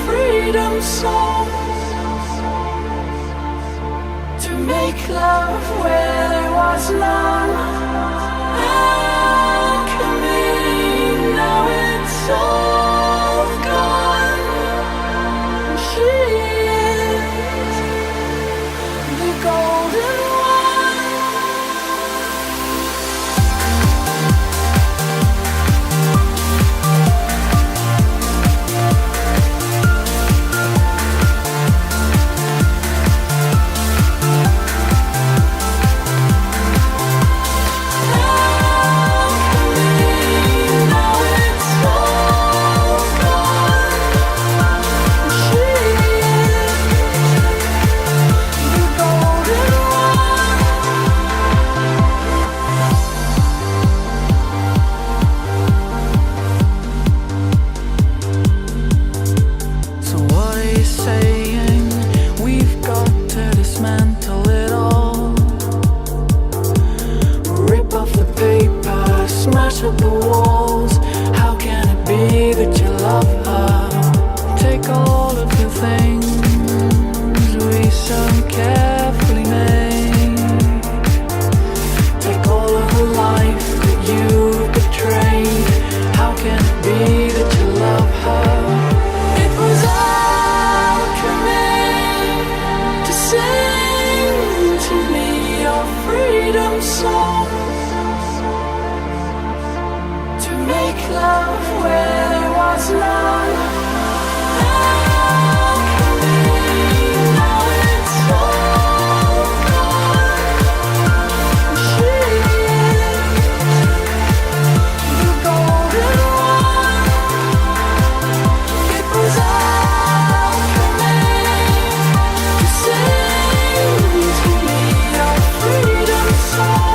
freedom song, to make love where there was none. Alchemy, now it's all gone. She is the golden one. Smash up the walls. How can it be that you love her? Take all of the things we so carefully made. Take all of the life that you've betrayed. How can it be that you love her? It was alchemy to sing to me your freedom song, make love where there was none. Alchemy, now it's all gone. She is the golden one. It was alchemy to sing to me your freedom song.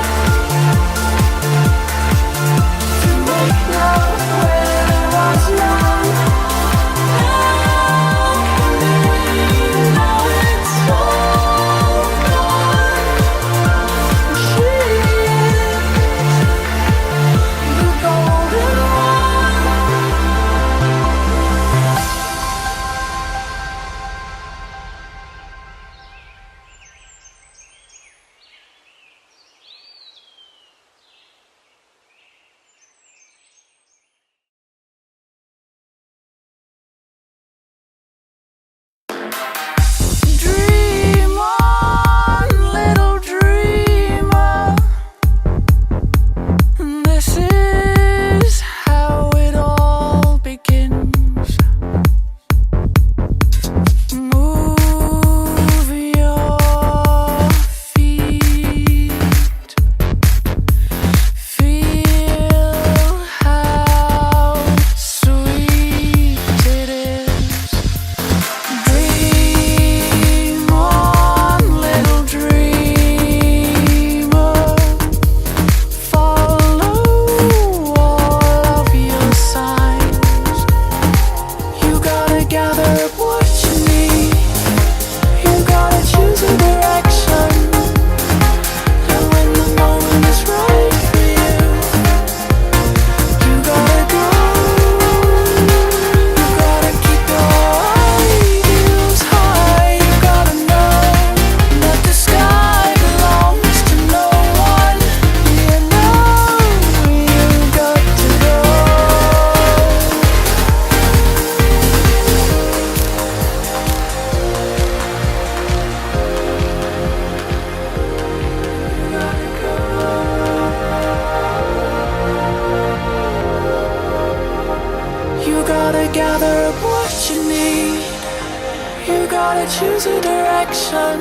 Choose a direction,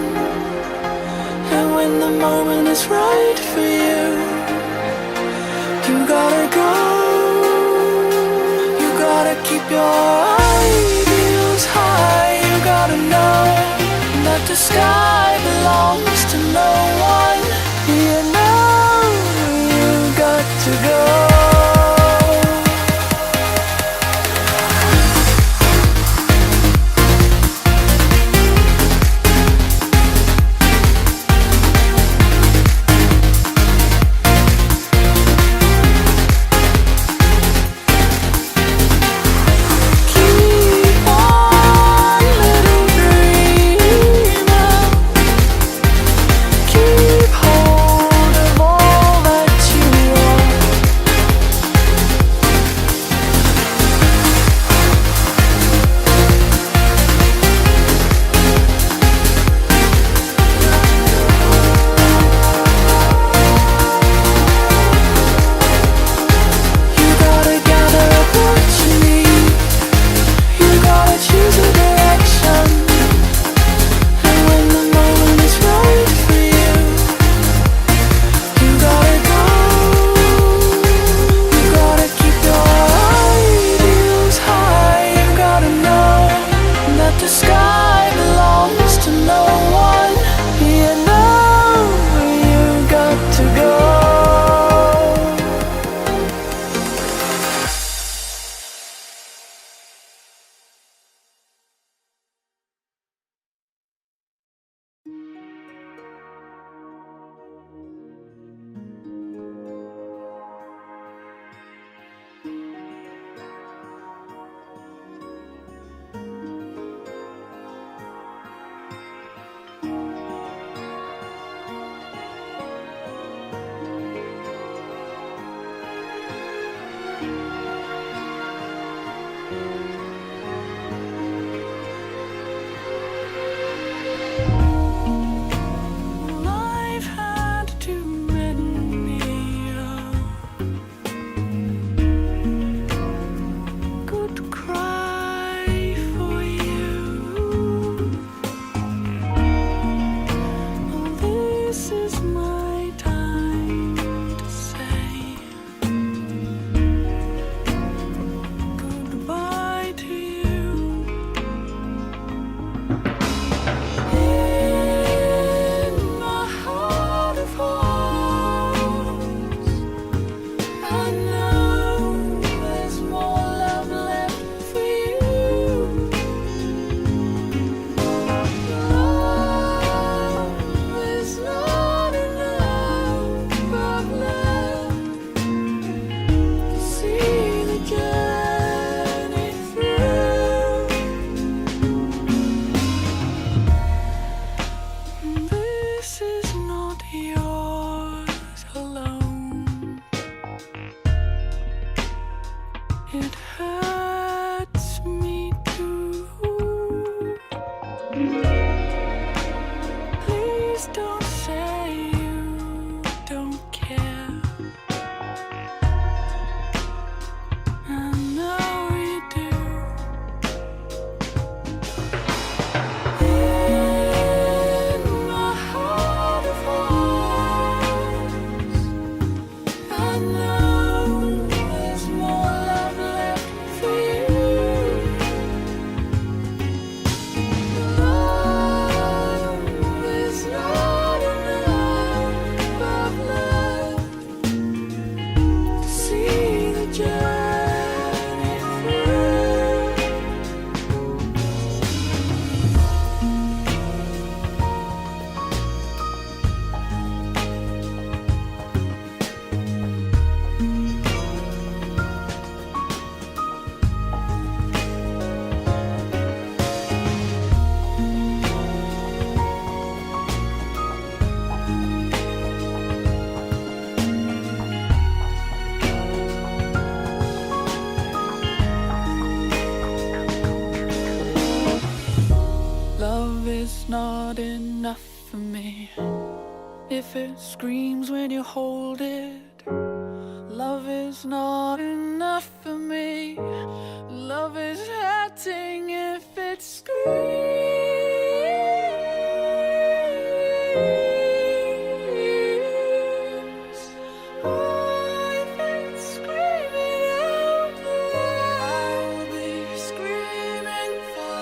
and when the moment is right for you, you gotta go. You gotta keep your ideals high. You gotta know that the sky belongs to no one. You know you got to go. Keep on is not enough for me. If it screams when you hold it, love is not enough for me. Love is hurting if it screams. Oh, if it's screaming out loud, I'll be screaming for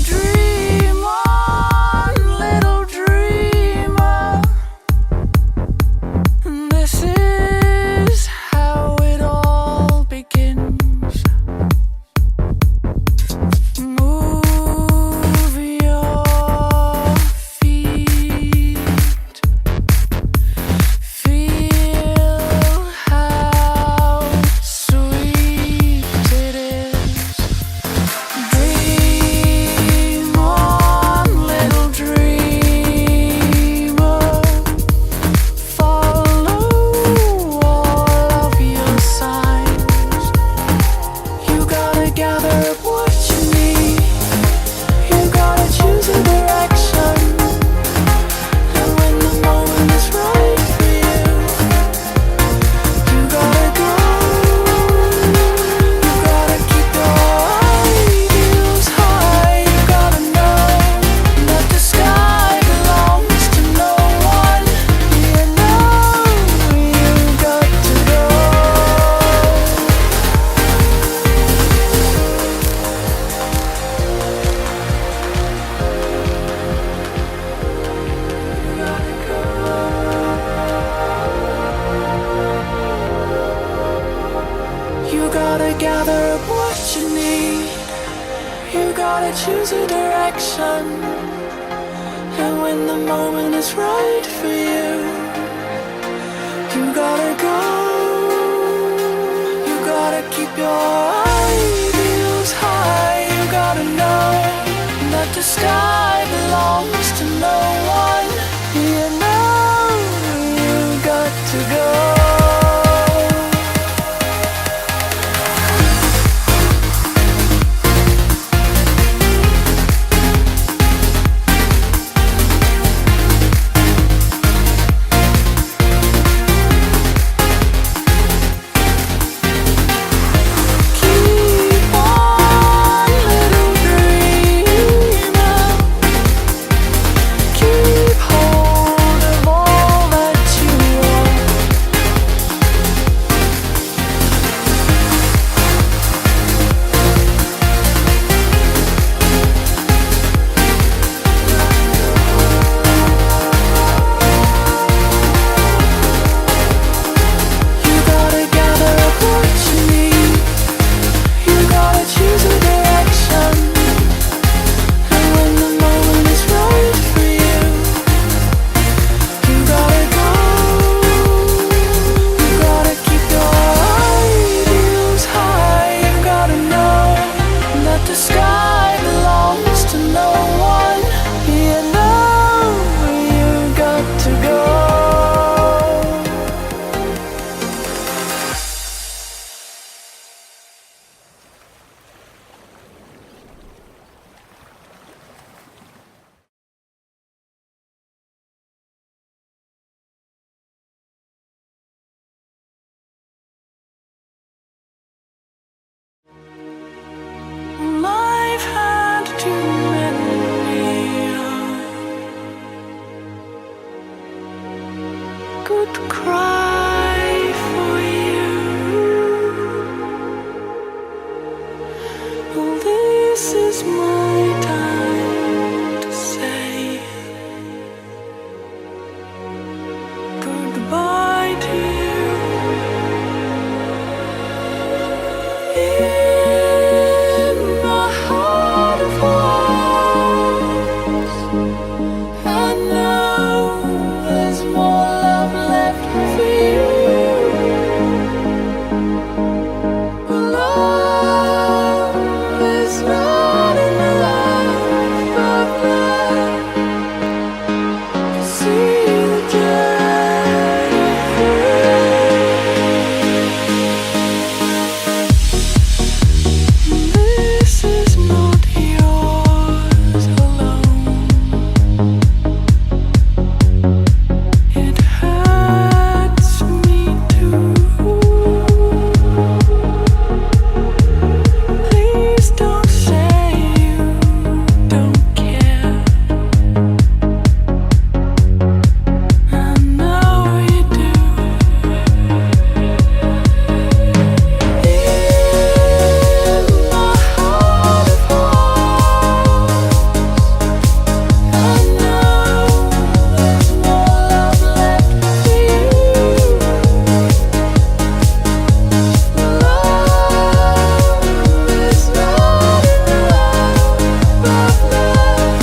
dream on, little dreamer. This is how it all begins. Move your feet. Feel how sweet it is. Dream on, little dreamer. Follow all of your signs. You gotta gather up what you need. You gotta choose a direction. And when the moment is right for you, you gotta go. You gotta keep your ideals high. You gotta know that the sky belongs to no one. You know you got to go. You gotta gather up what you need. You gotta choose a direction. And when the moment is right for you, you gotta go. You gotta keep your ideals high. You gotta know that the sky belongs to no one. You know you got to go. would cry for you. Well, this is my time to say goodbye to you. In my heart of hearts, I know there's more love left for you. Love is not enough, but love to see the journey through. This is not yours alone. It hurts me too. Please don't say you don't care. I know you do. In my heart of hearts, I know there's more love left for you. Love is not enough, but love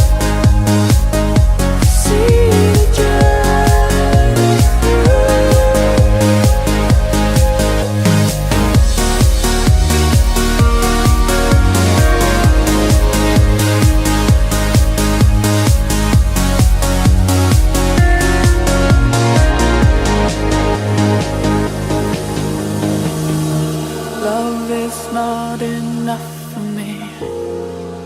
to see the journey Love is not enough for me.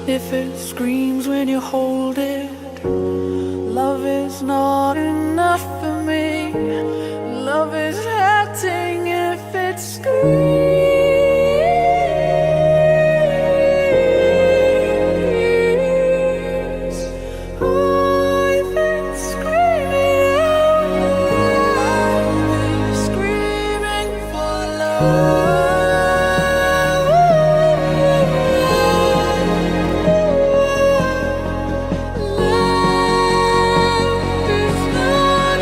If it screams when you hold it, love is not enough for me. Love is hurting if it screams. I've been screaming out loud, screaming for love. Love is not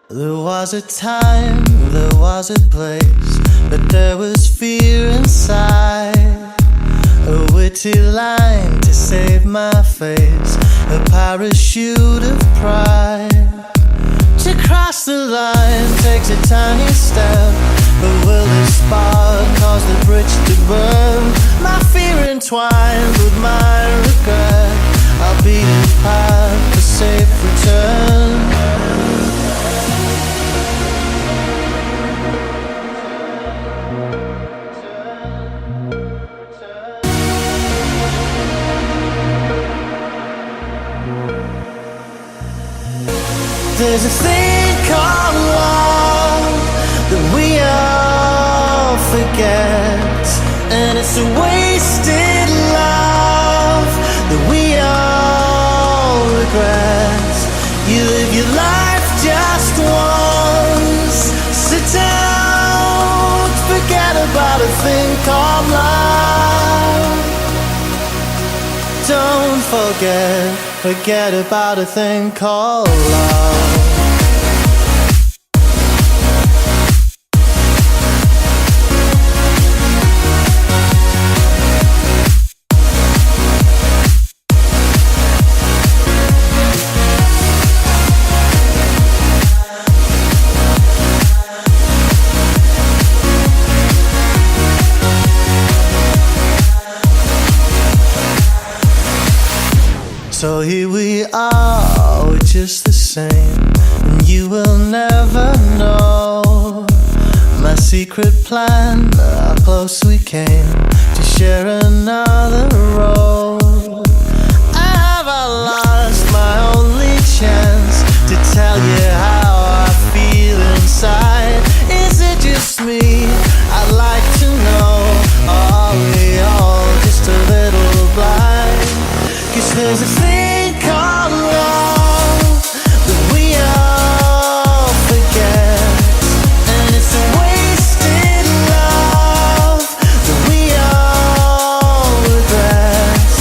There was a time, there was a place, but there was fear inside. A witty line to save my face, a parachute of pride. To cross the line takes a tiny step, but will the spark cause the bridge to burn? My fear entwined with my regret, I'll be the path for safe return. There's a thing called love that we all forget, and it's a wasted love that we all regret. You live your life just once, sit down, forget about a thing called love. Don't forget about a thing called love. So here we are, we're just the same, and you will never know my secret plan, how close we came to share another road. Have I lost my only chance to tell you how I feel inside? Is it just me? I'd like to know. Are we all just a little blind? 'Cause there's a thing called love that we all forget, and it's a wasted love that we all regret.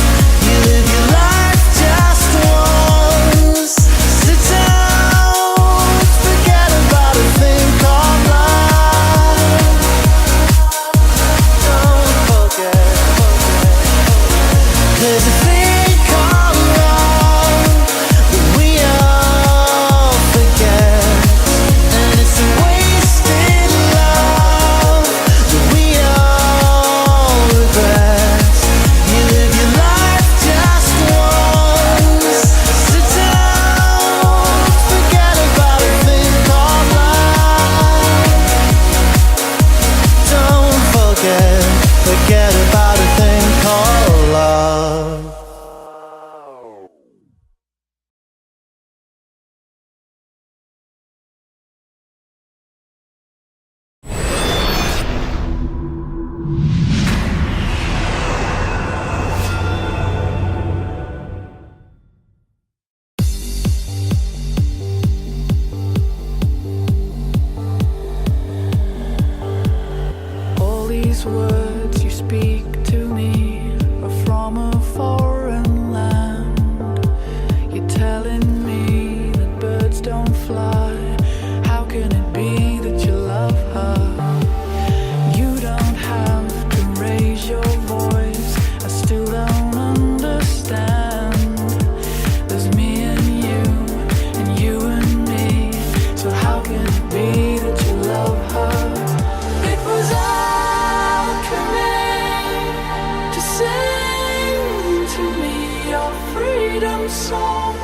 You live your life just once, sit down, forget about a thing called love. Don't forget. There's a thing forget about a thing called love. All these words you speak to me are from a foreign land. You're telling me that birds don't fly. How can it be that you love her? You don't have to raise your voice, I still don't understand. There's me and you and me. So how can it be that you love her? It was to sing to me your freedom song,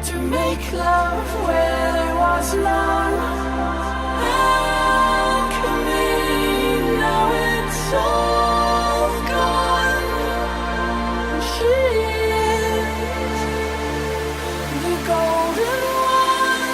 to make love where there was none. Alchemy, now it's all gone. She is the golden one.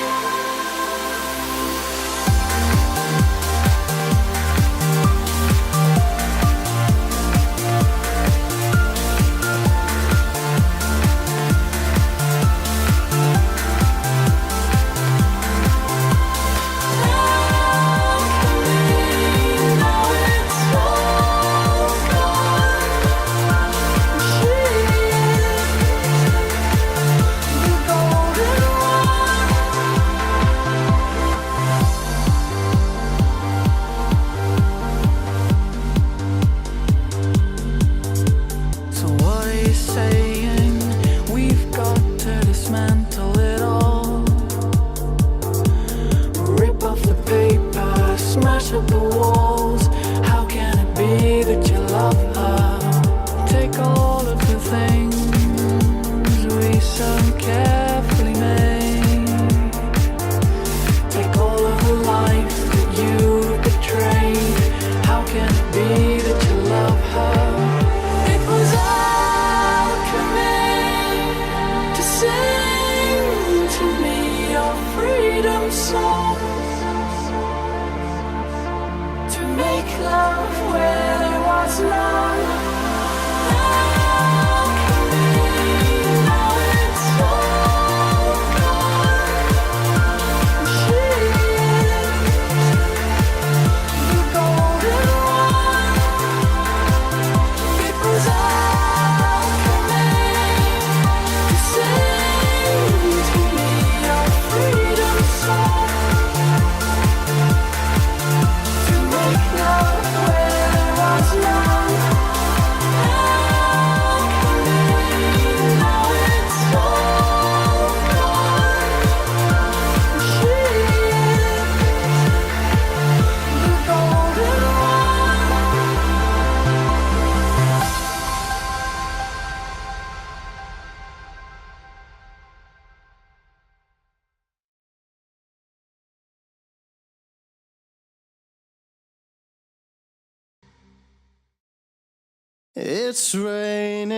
It's raining,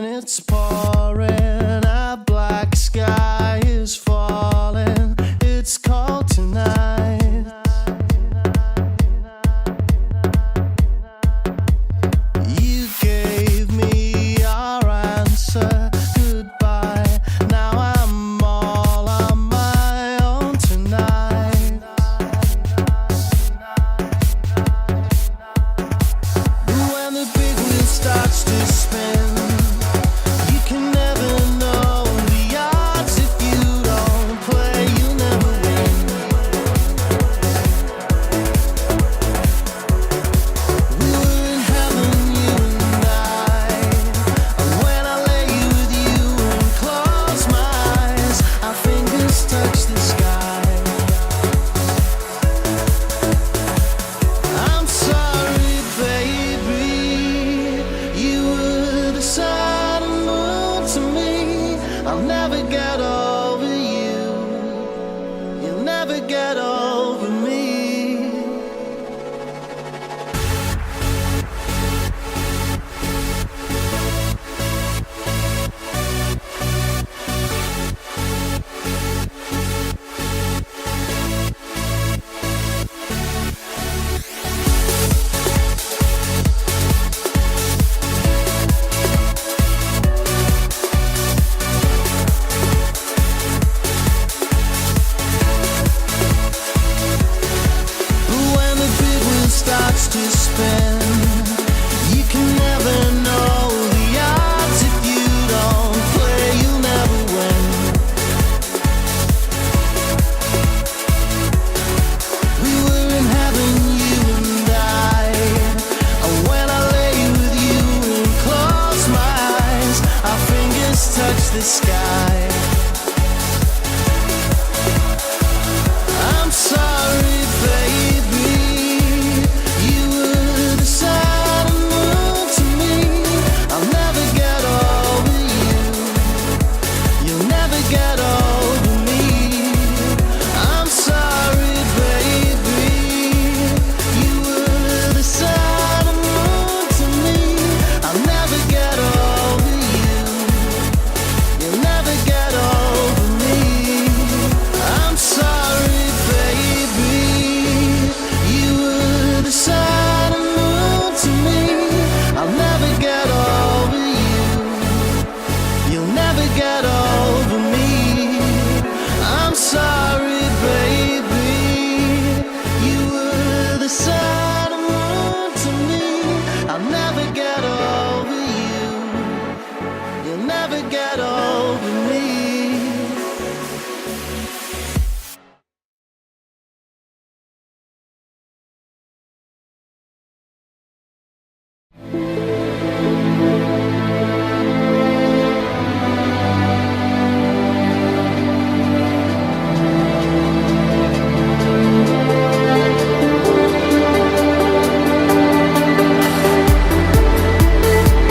it's pouring, a black sky is falling. It's cold tonight. You gave me your answer, goodbye. Now I'm all on my own tonight. When the big wheel starts to spin, you can never know the odds. If you don't play, you'll never win. We were in heaven, you and I. And when I lay with you and close my eyes, our fingers touch the sky. I'm sorry, baby. You were the sun and moon to me. I'll never get over you. You'll never get over me. But when the big wheel starts to spin, you can never know the odds. If you don't play, you'll never win. We were in heaven, you and I. And when I lay with you and close my eyes, our fingers touch the sky. I'm sorry, baby. You were the sun and moon to me. I'll never get over you. You'll never get over me. I'm sorry, baby. You were the sun and moon to me. I'll never get over you. You'll never get over me. I'm sorry, baby. You were the sun and moon to me. I'll never get over you. You'll never get over me. I'm sorry, baby. You were the sun and moon to me. I'll never get over you. You'll never get over me.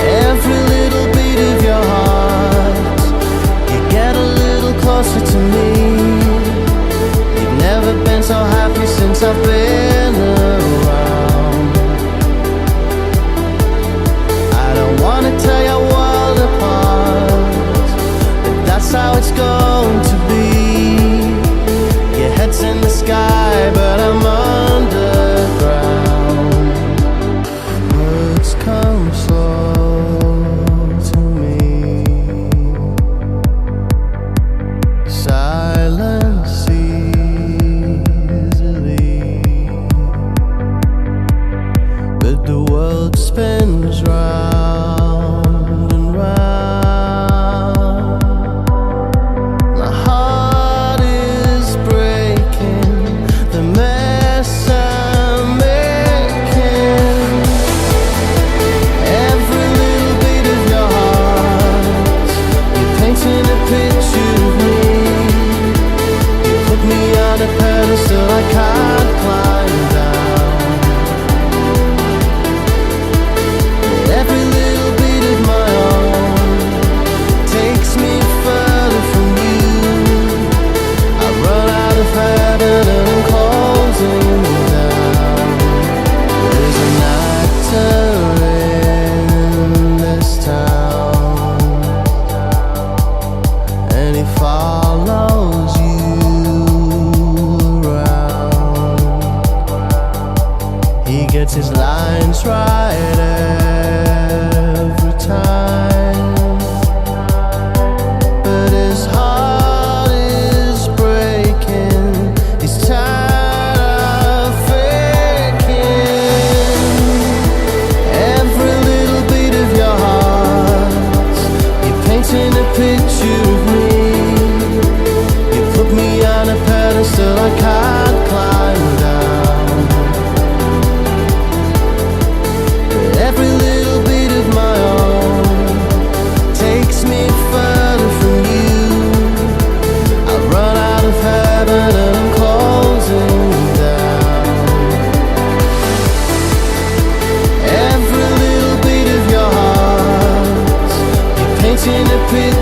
Every little beat of your heart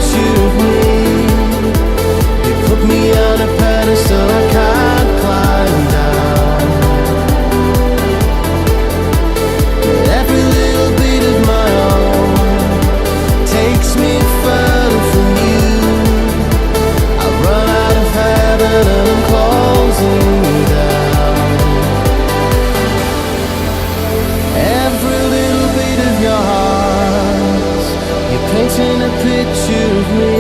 picture of me. You put me on a pedestal I can't climb down. But every little beat of my own takes me further from you. I run out of heaven and I'm closing down. Every little beat of your heart, you're painting a picture of me.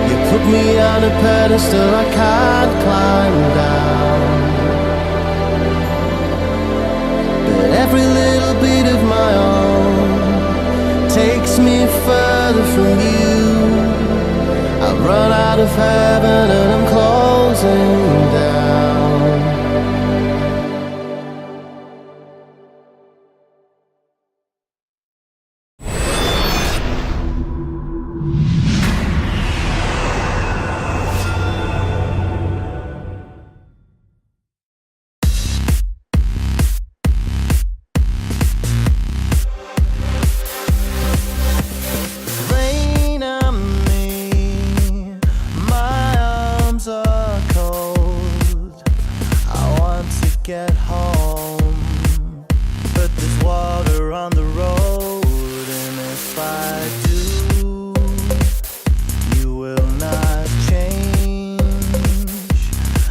You put me on a pedestal I can't climb down. But every little beat of my own takes me further from you. I run out of heaven and I'm closing down. Rain on me, my arms are cold. I want to get home, but there's water on the road. And if I do, you will not change.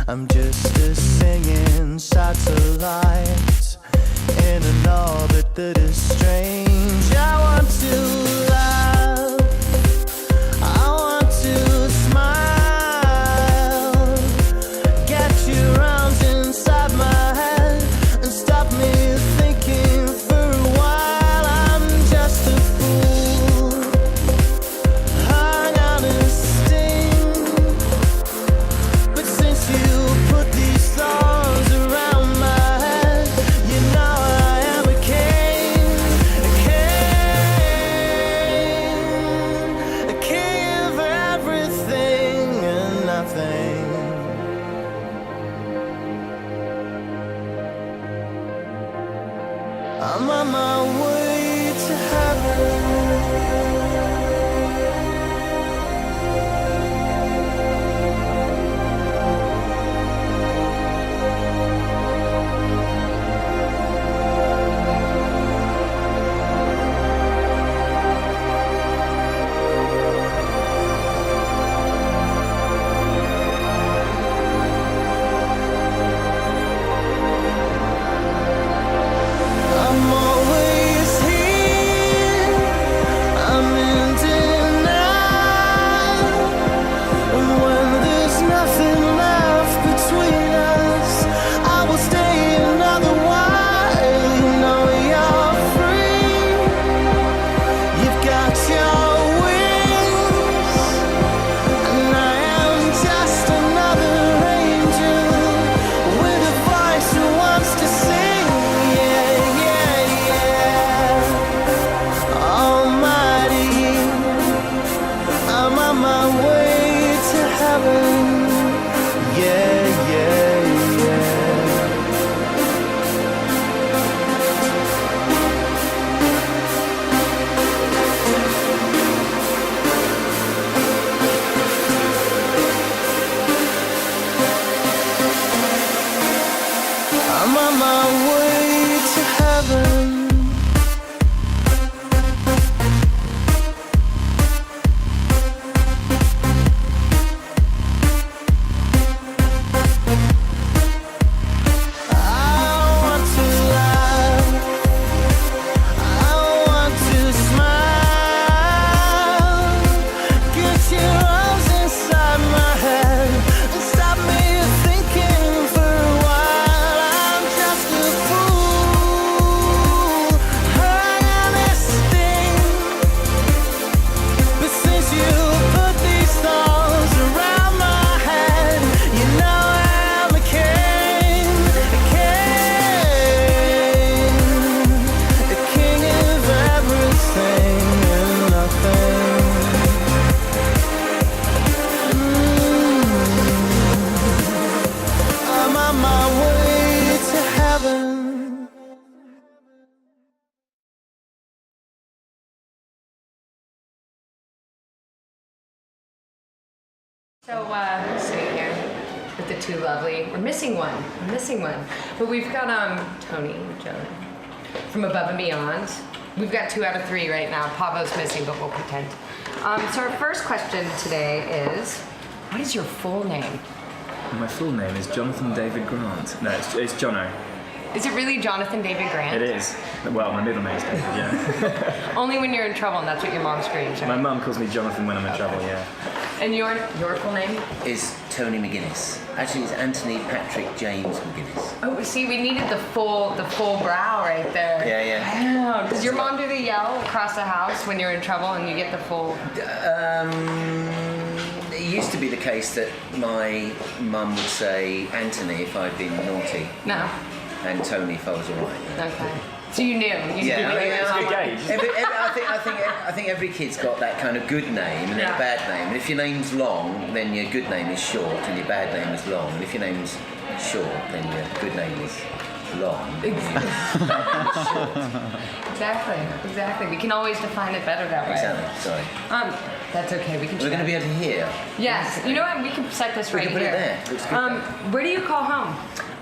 I'm just a singing satellite in an orbit that is strange. I want to laugh, I want to smile, get your arms inside my head and stop me thinking for a while. I'm just a fool, hung on a sting. But since you put these thorns around my head, you know I am a king, a king, a king of everything and nothing. I'm on my way to heaven. I'm always here, I'm in denial. And when there's nothing left between us, I will stay another while. You know you're free, you've got your wings, and I am just another angel with a voice who wants to sing. Yeah, yeah, yeah. Almighty, I'm on my way to heaven. Yeah, yeah, yeah. I'm on my way to heaven. So sitting here with the two lovely. We're missing one. But we've got Tony and Jonah from Above and Beyond. We've got 2 out of 3 right now. Pavo's missing, but we'll pretend. So our first question today is, what is your full name? My full name is Jonathan David Grant. No, it's Jono. Is it really Jonathan David Grant? It is. Well, my middle name's David, yeah. Only when you're in trouble, and that's what your mom screams, right? My mum calls me Jonathan when I'm in trouble, yeah. And your full name? Is Tony McGuinness. Actually, it's Anthony Patrick James McGuinness. Oh, see, we needed the full brow right there. Yeah. Wow. Does your mom do the yell across the house when you're in trouble and you get the full? It used to be the case that my mum would say Anthony if I'd been naughty. No. And Tony if I was alright. Okay. So you knew. Yeah, That's a good gauge. I think every kid's got that kind of good name and then a bad name. And if your name's long, then your good name is short, and your bad name is long. And if your name's short, then your good name is long. Exactly. We can always define it better that way. Exactly. Sorry. That's okay. We can. We're going to be able to hear. Yes. You know what? We can set this right can put here. it there. Looks good. Where do you call home?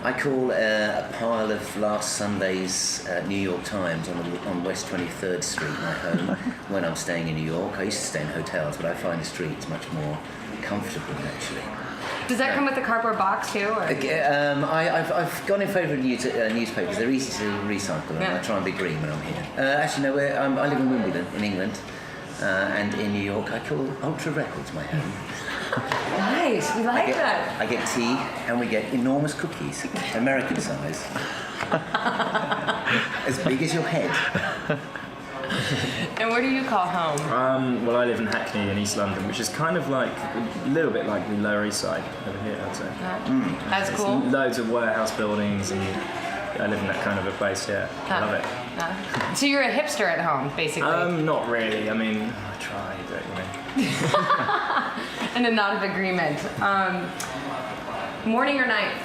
I call a pile of last Sunday's New York Times on West 23rd Street my home when I'm staying in New York. I used to stay in hotels, but I find the streets much more comfortable actually. Does that come with a cardboard box too? Or? I've gone in favour of newspapers. They're easy to recycle, and I try and be green when I'm here. Actually, no, I live in Wimbledon in England, and in New York I call Ultra Records my home. Nice, we like that. I get tea, and we get enormous cookies, American size, as big as your head. And where do you call home? Well, I live in Hackney in East London, which is kind of like a little bit like the Lower East Side over here, I'd say. That's cool. Loads of warehouse buildings, and I live in that kind of a place, yeah. I love it. So you're a hipster at home, basically? Not really. I mean, I try, but you know. And a nod of agreement. Morning or night?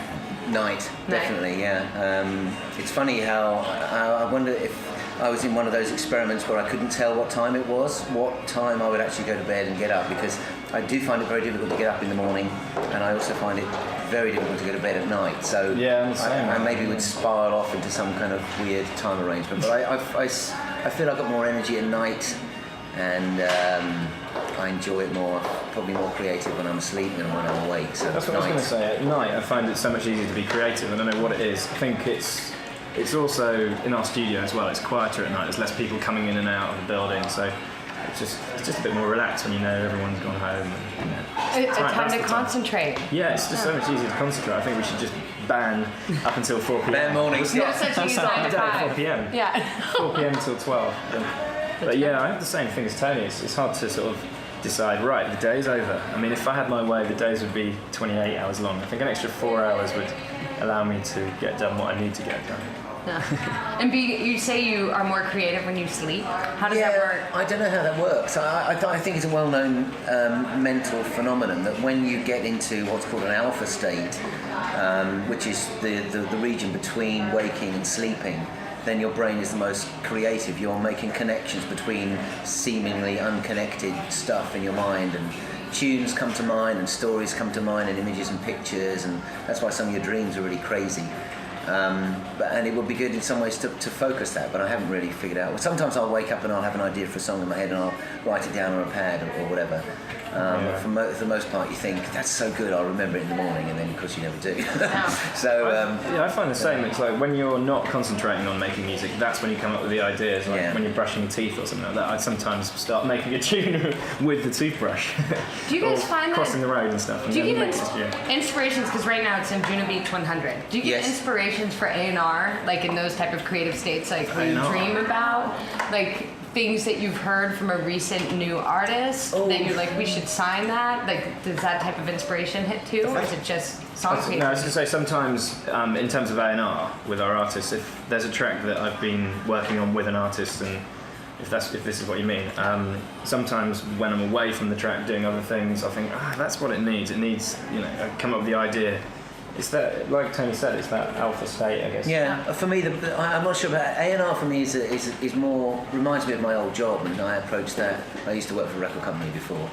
Night, definitely, yeah. It's funny how I wonder if I was in one of those experiments where I couldn't tell what time it was, what time I would actually go to bed and get up, because I do find it very difficult to get up in the morning, and I also find it very difficult to go to bed at night. So yeah, I maybe would spiral off into some kind of weird time arrangement. But I feel I've got more energy at night, and I enjoy it more, probably more creative when I'm asleep than when I'm awake. So that's what I was going to say. At night, I find it so much easier to be creative. I don't know what it is. I think it's also in our studio as well. It's quieter at night. There's less people coming in and out of the building, so it's just a bit more relaxed when you know everyone's gone home. And, you know, it's a time to concentrate. Yeah, it's just so much easier to concentrate. I think we should just ban up until 4 p.m. Ban mornings. No such thing as 9 to 5. 4 p.m. Yeah. 4 p.m. till 12. But yeah, I have the same thing as Tony. It's hard to sort of decide, right, the day's over. I mean, if I had my way, the days would be 28 hours long. I think an extra 4 hours would allow me to get done what I need to get done. And you say you are more creative when you sleep? How does that work? I don't know how that works. I think it's a well-known mental phenomenon that when you get into what's called an alpha state, which is the region between waking and sleeping, then your brain is the most creative. You're making connections between seemingly unconnected stuff in your mind, and tunes come to mind, and stories come to mind, and images and pictures, and that's why some of your dreams are really crazy. And it would be good in some ways to focus that, but I haven't really figured out. Sometimes I'll wake up and I'll have an idea for a song in my head and I'll write it down on a pad or whatever. But for the most part, you think, that's so good, I'll remember it in the morning, and then of course you never do. So I find the same. It's like when you're not concentrating on making music, that's when you come up with the ideas. Like when you're brushing your teeth or something like that, I'd sometimes start making a tune with the toothbrush. Do you guys find that crossing the road and stuff? And do you get inspirations? Because right now it's in Juno Beach 100. Do you get inspirations for A&R, like in those type of creative states, like when you dream about, like things that you've heard from a recent new artist that you're like, we should sign that? Like, does that type of inspiration hit too, or is it just song creation? No, I was going to say sometimes in terms of A&R with our artists, if there's a track that I've been working on with an artist, and if this is what you mean, sometimes when I'm away from the track doing other things, I think, that's what it needs. It needs, I come up with the idea. It's that, like Tony said, it's that alpha state, I guess. Yeah, for me, I'm not sure about A&R. For me, is more, reminds me of my old job, and I approached that. I used to work for a record company before,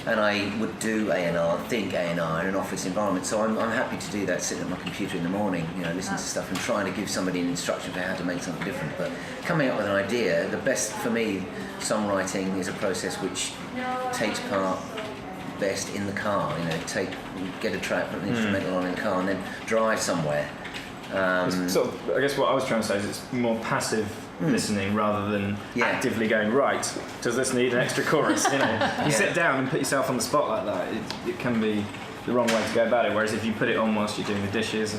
and I would do A&R, think A&R in an office environment. So I'm happy to do that, sitting at my computer in the morning, listen to stuff and trying to give somebody an instruction for how to make something different. But coming up with an idea, the best for me, songwriting is a process which takes part best in the car. Get a track, put an instrumental on in the car, and then drive somewhere. It's sort of, I guess what I was trying to say is it's more passive listening rather than actively going, right, does this need an extra chorus? You sit down and put yourself on the spot like that, it can be the wrong way to go about it. Whereas if you put it on whilst you're doing the dishes,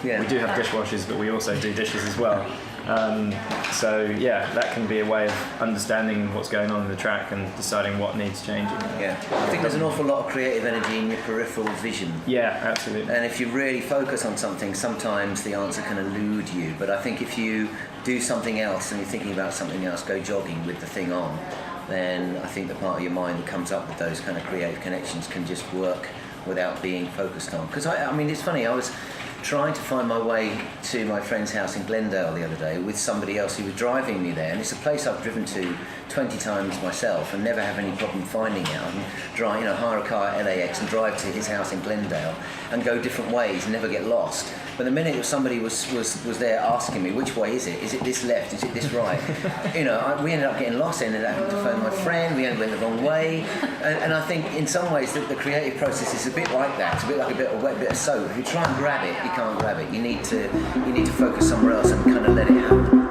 we do have dishwashers, but we also do dishes as well. That can be a way of understanding what's going on in the track and deciding what needs changing. Yeah, I think there's an awful lot of creative energy in your peripheral vision. Yeah, absolutely. And if you really focus on something, sometimes the answer can elude you. But I think if you do something else and you're thinking about something else, go jogging with the thing on, then I think the part of your mind that comes up with those kind of creative connections can just work without being focused on. Because it's funny, I was trying to find my way to my friend's house in Glendale the other day with somebody else who was driving me there, and it's a place I've driven to 20 times myself and never have any problem finding it. I can drive, hire a car at LAX and drive to his house in Glendale and go different ways and never get lost. But the minute somebody was there asking me, which way is it? Is it this left? Is it this right? We ended up getting lost. I ended up having to phone my friend. We went the wrong way. And I think in some ways the creative process is a bit like that. It's a bit like a wet bit of soap. If you try and grab it, you can't grab it. You need to focus somewhere else and kind of let it happen.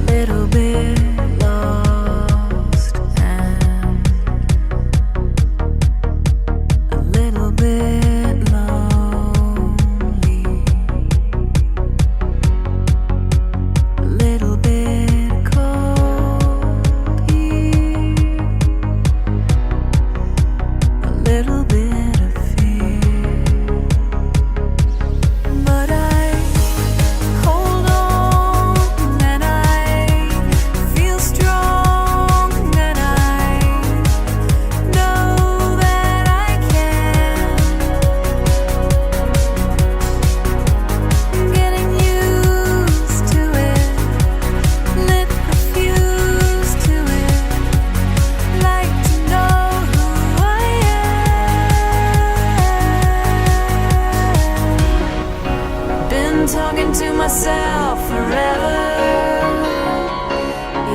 Little bit lost and a little bit lonely, a little bit cold here, a little bit of fear, but I hold on and I feel strong and I know that I can. Getting used to it, lit the fuse to it, like to know who I am. Been talking to myself forever,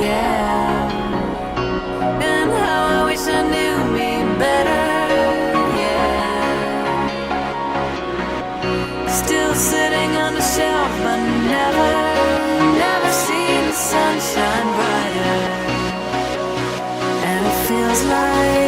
yeah, and how I wish I knew me better, yeah. Still sitting on the shelf, but never seen the sunshine brighter, and it feels like